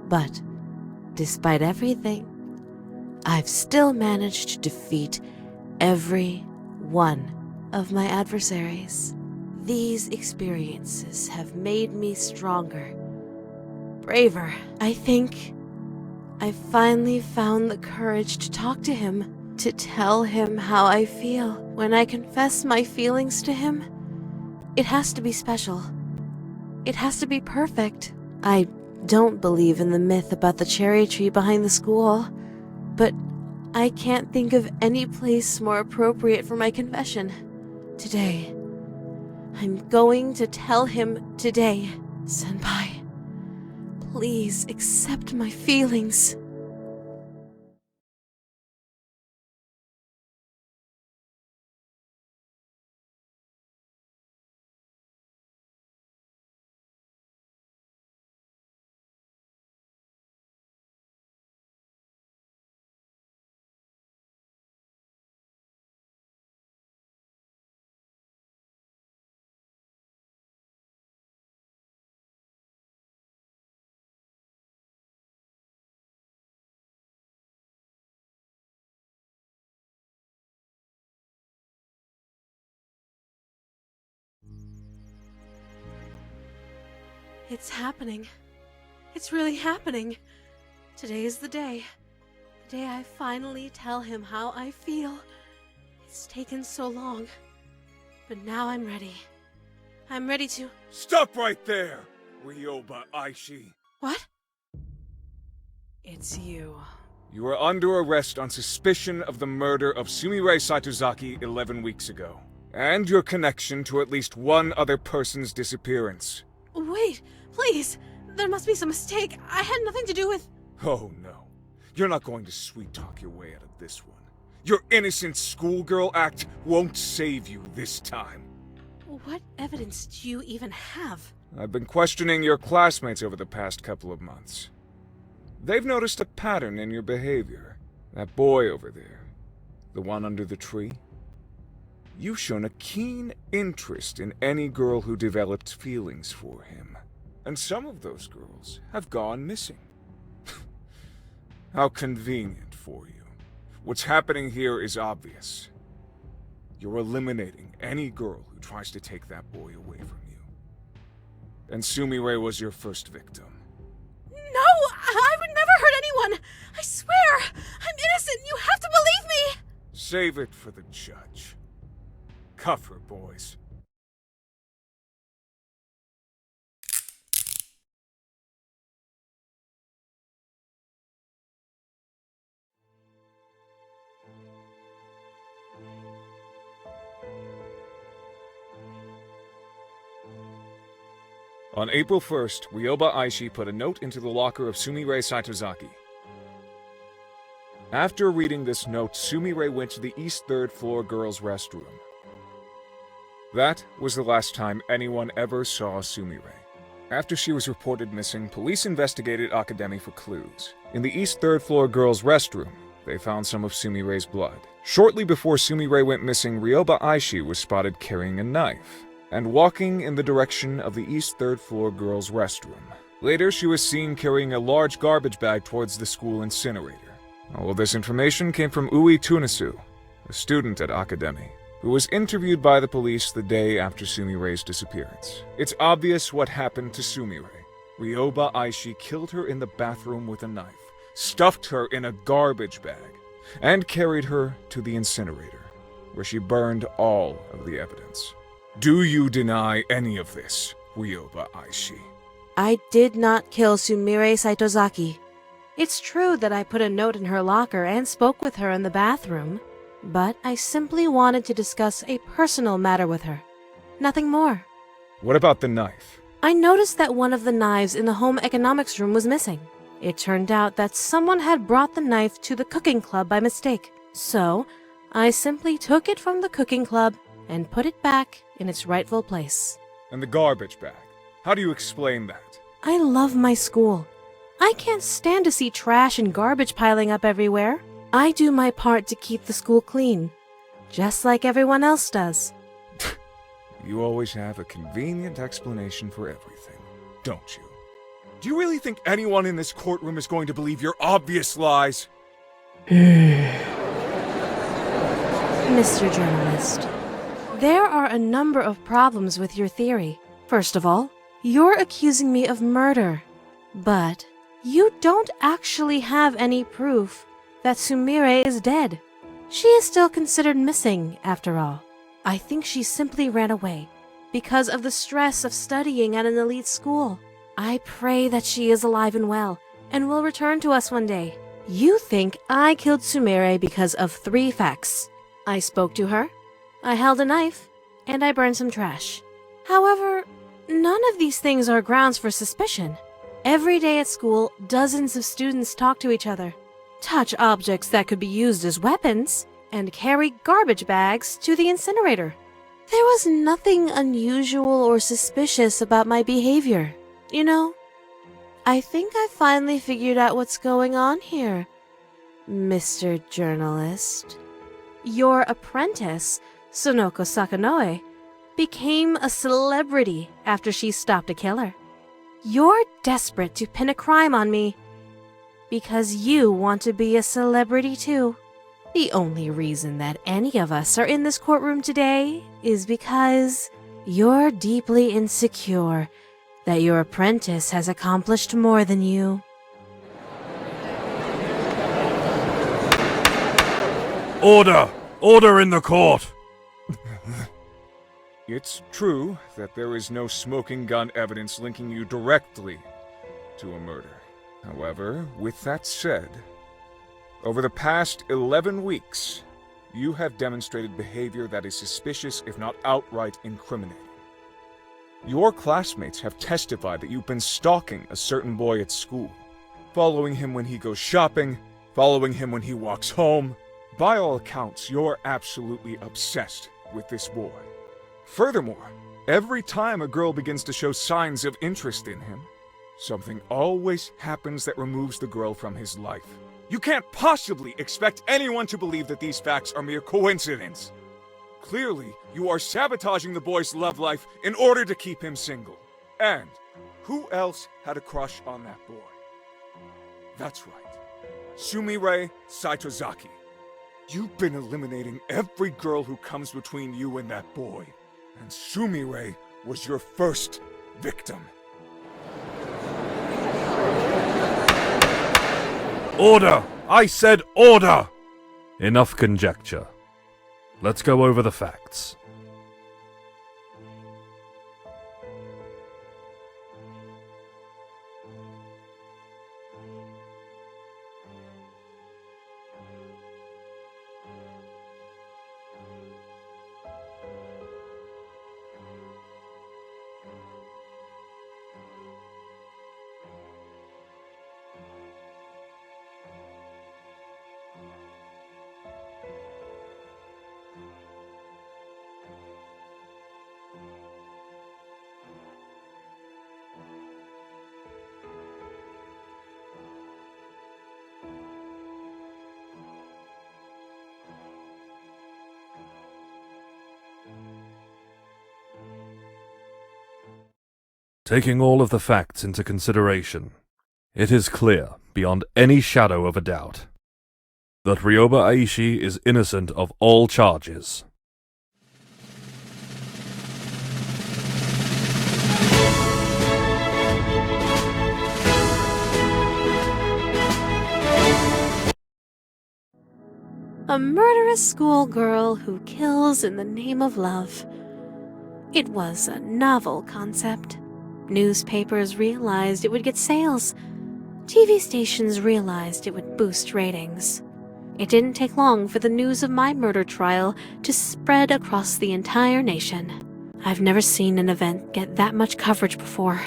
But despite everything, I've still managed to defeat every one of my adversaries. These experiences have made me stronger, braver. I think I finally found the courage to talk to him, to tell him how I feel. When I confess my feelings to him, it has to be special. It has to be perfect. I don't believe in the myth about the cherry tree behind the school, but I can't think of any place more appropriate for my confession. Today. I'm going to tell him today. Senpai, please accept my feelings. It's happening. It's really happening. Today is the day. The day I finally tell him how I feel. It's taken so long. But now I'm ready. I'm ready to... Stop right there, Ryoba Aishi. What? It's you. You are under arrest on suspicion of the murder of Sumire Saitozaki 11 weeks ago, and your connection to at least one other person's disappearance. Wait, please! There must be some mistake. I had nothing to do with... Oh no. You're not going to sweet-talk your way out of this one. Your innocent schoolgirl act won't save you this time. What evidence do you even have? I've been questioning your classmates over the past couple of months. They've noticed a pattern in your behavior. That boy over there, the one under the tree. You've shown a keen interest in any girl who developed feelings for him. And some of those girls have gone missing. How convenient for you. What's happening here is obvious. You're eliminating any girl who tries to take that boy away from you. And Sumire was your first victim. No! I would never hurt anyone! I swear! I'm innocent! You have to believe me! Save it for the judge. Cuff her, boys. On April 1st, Ryoba Aishi put a note into the locker of Sumire Saitozaki. After reading this note, Sumire went to the East 3rd floor girls' restroom. That was the last time anyone ever saw Sumire. After she was reported missing, police investigated Academy for clues. In the East 3rd floor girls' restroom, they found some of Sumire's blood. Shortly before Sumire went missing, Ryoba Aishi was spotted carrying a knife and walking in the direction of the East 3rd floor girls' restroom. Later, she was seen carrying a large garbage bag towards the school incinerator. All of this information came from Ui Tunisu, a student at Academy, who was interviewed by the police the day after Sumire's disappearance. It's obvious what happened to Sumire. Ryoba Aishi killed her in the bathroom with a knife, stuffed her in a garbage bag, and carried her to the incinerator, where she burned all of the evidence. Do you deny any of this, Ryoba Aishi? I did not kill Sumire Saitozaki. It's true that I put a note in her locker and spoke with her in the bathroom, but I simply wanted to discuss a personal matter with her. Nothing more. What about the knife? I noticed that one of the knives in the home economics room was missing. It turned out that someone had brought the knife to the cooking club by mistake. So, I simply took it from the cooking club and put it back in its rightful place. And the garbage bag? How do you explain that? I love my school. I can't stand to see trash and garbage piling up everywhere. I do my part to keep the school clean, just like everyone else does. You always have a convenient explanation for everything, don't you? Do you really think anyone in this courtroom is going to believe your obvious lies? Mr. Journalist, there are a number of problems with your theory. First of all, you're accusing me of murder, but you don't actually have any proof that Sumire is dead. She is still considered missing, after all. I think she simply ran away because of the stress of studying at an elite school. I pray that she is alive and well and will return to us one day. You think I killed Sumire because of 3 facts. I spoke to her, I held a knife, and I burned some trash. However, none of these things are grounds for suspicion. Every day at school, dozens of students talk to each other, touch objects that could be used as weapons, and carry garbage bags to the incinerator. There was nothing unusual or suspicious about my behavior. You know, I think I finally figured out what's going on here, Mr. Journalist. Your apprentice, Sonoko Sakanoe, became a celebrity after she stopped a killer. You're desperate to pin a crime on me because you want to be a celebrity too. The only reason that any of us are in this courtroom today is because you're deeply insecure that your apprentice has accomplished more than you. Order! Order in the court! It's true that there is no smoking gun evidence linking you directly to a murder. However, with that said, over the past 11 weeks, you have demonstrated behavior that is suspicious, if not outright incriminating. Your classmates have testified that you've been stalking a certain boy at school, following him when he goes shopping, following him when he walks home. By all accounts, you're absolutely obsessed with this boy. Furthermore, every time a girl begins to show signs of interest in him, something always happens that removes the girl from his life. You can't possibly expect anyone to believe that these facts are mere coincidence. Clearly, you are sabotaging the boy's love life in order to keep him single. And who else had a crush on that boy? That's right, Sumire Saitozaki. You've been eliminating every girl who comes between you and that boy. And Sumire was your first victim. Order! I said order! Enough conjecture. Let's go over the facts. Taking all of the facts into consideration, it is clear, beyond any shadow of a doubt, that Ryoba Aishi is innocent of all charges. A murderous schoolgirl who kills in the name of love. It was a novel concept. Newspapers realized it would get sales. TV stations realized it would boost ratings. It didn't take long for the news of my murder trial to spread across the entire nation. I've never seen an event get that much coverage before.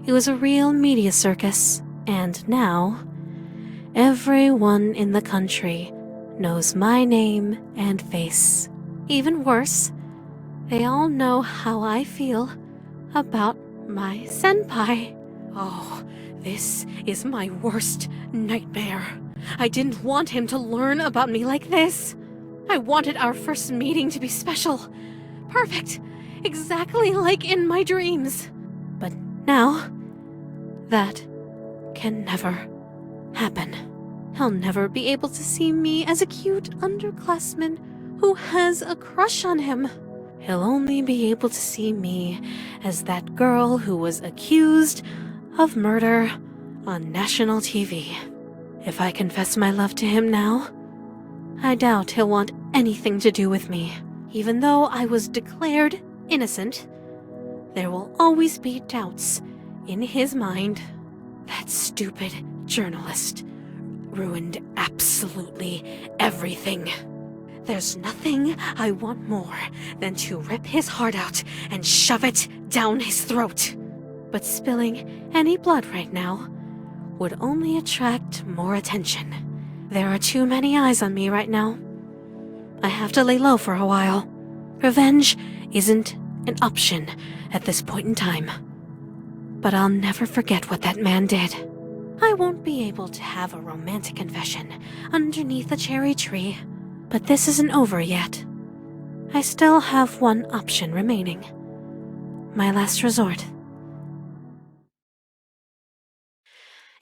It was a real media circus, and now, everyone in the country knows my name and face. Even worse, they all know how I feel about my senpai. Oh, this is my worst nightmare. I didn't want him to learn about me like this. I wanted our first meeting to be special. Perfect. Exactly like in my dreams. But now, That can never happen. He'll never be able to see me as a cute underclassman who has a crush on him. He'll only be able to see me as that girl who was accused of murder on national TV. If I confess my love to him now, I doubt he'll want anything to do with me. Even though I was declared innocent, there will always be doubts in his mind. That stupid journalist ruined absolutely everything. There's nothing I want more than to rip his heart out and shove it down his throat. But spilling any blood right now would only attract more attention. There are too many eyes on me right now. I have to lay low for a while. Revenge isn't an option at this point in time. But I'll never forget what that man did. I won't be able to have a romantic confession underneath a cherry tree, but this isn't over yet. I still have one option remaining. My last resort.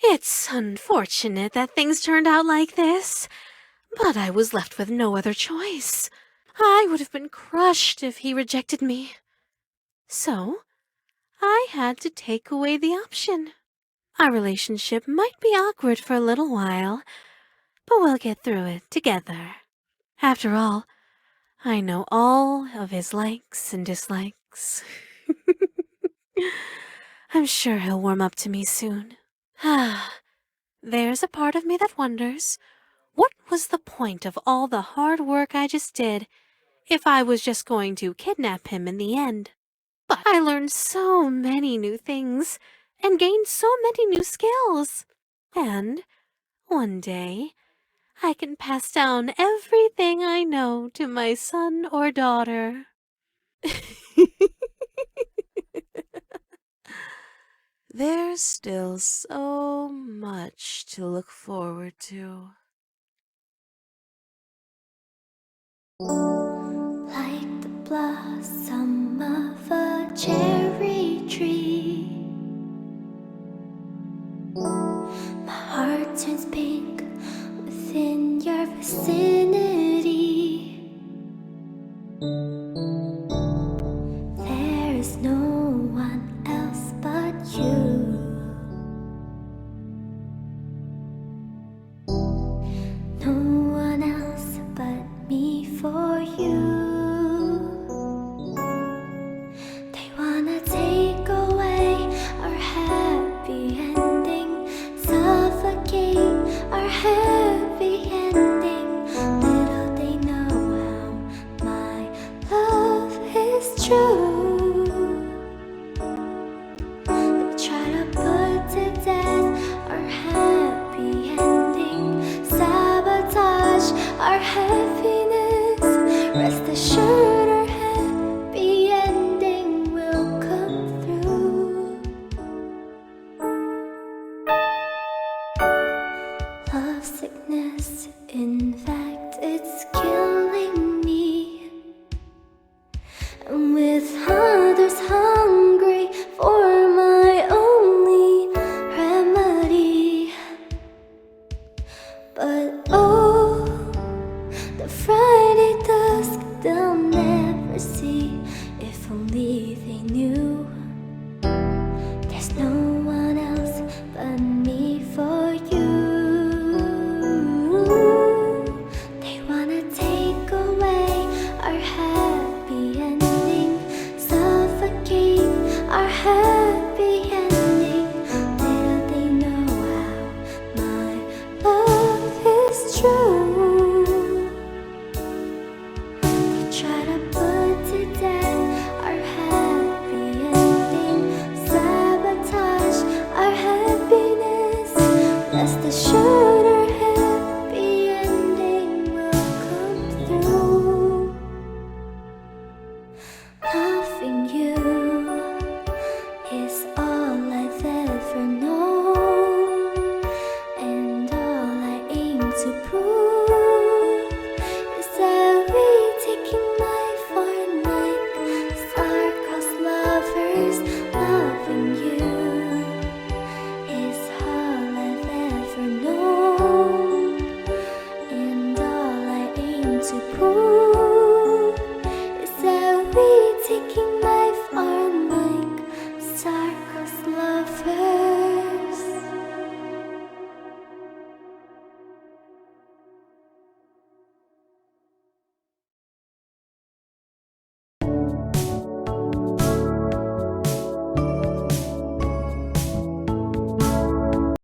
It's unfortunate that things turned out like this, but I was left with no other choice. I would have been crushed if he rejected me. So, I had to take away the option. Our relationship might be awkward for a little while, but we'll get through it together. After all, I know all of his likes and dislikes. I'm sure he'll warm up to me soon. There's a part of me that wonders, what was the point of all the hard work I just did if I was just going to kidnap him in the end? But I learned so many new things and gained so many new skills. And one day, I can pass down everything I know to my son or daughter. There's still so much to look forward to. Like the blossom of a cherry tree, my heart turns pink within your vicinity. There is no one else but you. No one else but me for you. They wanna take away our happy ending, suffocate our happy ending. Little they know how my love is true. They try to put to death our happy ending, sabotage our happiness. Rest assured our happy ending will come through. Love sickness, in fact, it's killing me. And with others hungry for my only remedy. But oh, the Friday dusk they'll never see. If only they knew there's no one else but me for you. They wanna take away our happy ending, suffocate our happy ending. Little they know how my love is true. They try to put to death our happy ending, sabotage our happiness. Rest assured our happy ending will come through. Loving you is all I've ever known, and all I aim to prove is that we taking life on like star-crossed lovers. Loving you to prove